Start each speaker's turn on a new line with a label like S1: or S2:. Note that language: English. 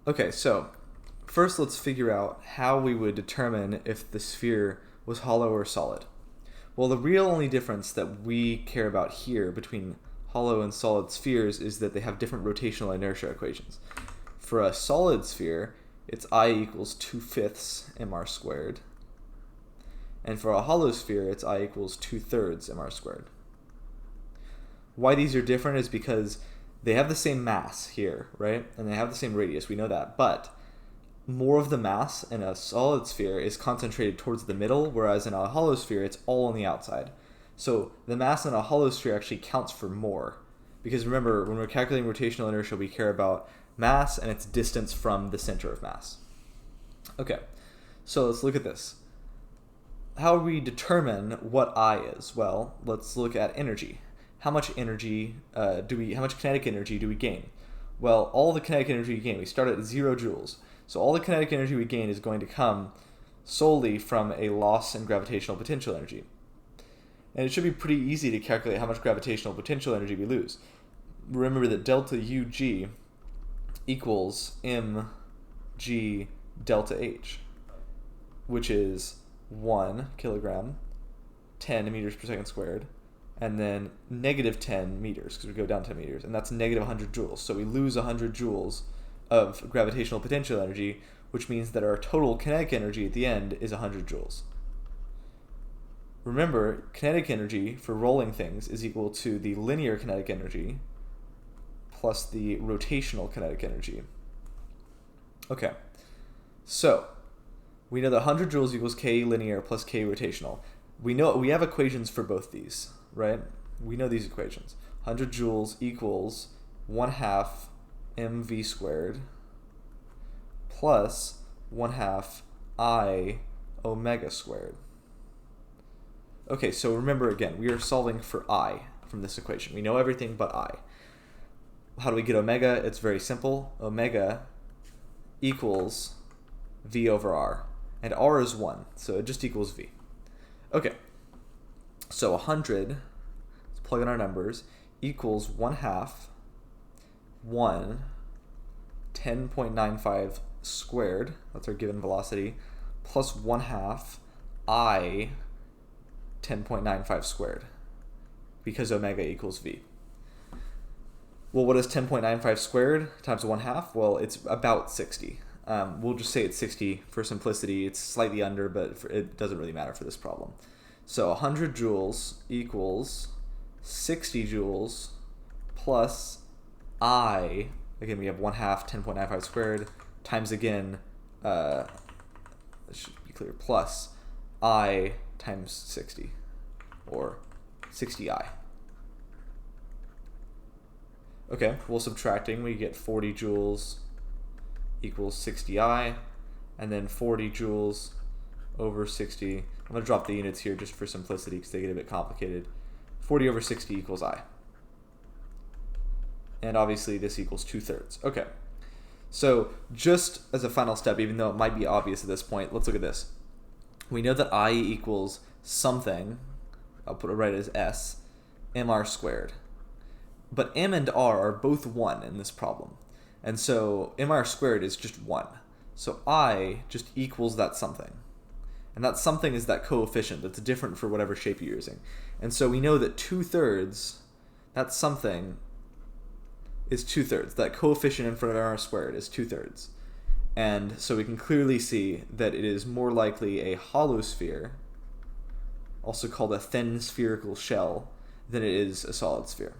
S1: Okay, so first let's figure out how we would determine if the sphere was hollow or solid. Well, the real only difference that we care about here between hollow and solid spheres is that they have different rotational inertia equations. For a solid sphere, it's I equals 2/5 mr squared. And for a hollow sphere, it's I equals 2/3 mr squared. Why these are different is because they have the same mass here, right? And they have the same radius, we know that. But more of the mass in a solid sphere is concentrated towards the middle, whereas in a hollow sphere, it's all on the outside. So the mass in a hollow sphere actually counts for more. Because remember, when we're calculating rotational inertia, we care about mass and its distance from the center of mass. Okay, so let's look at this. How do we determine what I is? Well, let's look at energy. How much energy how much kinetic energy do we gain? Well, all the kinetic energy we gain, we start at 0 joules. So all the kinetic energy we gain is going to come solely from a loss in gravitational potential energy. And it should be pretty easy to calculate how much gravitational potential energy we lose. Remember that delta UG equals mg delta H, which is 1 kilogram, 10 meters per second squared, and then negative 10 meters, because we go down 10 meters, and that's negative 100 joules. So we lose 100 joules of gravitational potential energy, which means that our total kinetic energy at the end is 100 joules. Remember, kinetic energy for rolling things is equal to the linear kinetic energy plus the rotational kinetic energy. Okay, so we know that 100 joules equals k linear plus k rotational. We have equations for both these, right? We know these equations. 100 joules equals 1/2 mv squared plus 1/2 I omega squared. Okay, so remember again, we are solving for I from this equation. We know everything but I. How do we get omega? It's very simple. Omega equals v over r. And r is 1, so it just equals v. Okay, so 100, let's plug in our numbers, equals 1/2 10.95 squared, that's our given velocity, plus 1/2 I 10.95 squared, because omega equals v. Well, what is 10.95 squared times 1/2? Well, it's about 60. We'll just say it's 60 for simplicity. It's slightly under, but it doesn't really matter for this problem. So 100 joules equals 60 joules plus I, again we have 1/2 10.95 squared, times again, this should be clear, plus I times 60, or 60I. Okay, well, subtracting, we get 40 joules equals 60I, and then 40 joules over 60. I'm going to drop the units here just for simplicity because they get a bit complicated. 40 over 60 equals I. And obviously this equals 2/3. Okay, so just as a final step, even though it might be obvious at this point, let's look at this. We know that I equals something, I'll put it right as S, mr squared. But m and r are both 1 in this problem. And so mr squared is just 1. So I just equals that something. And that something is that coefficient that's different for whatever shape you're using. And so we know that 2/3, that something is 2/3. That coefficient in front of mr squared is 2/3. And so we can clearly see that it is more likely a hollow sphere, also called a thin spherical shell, than it is a solid sphere.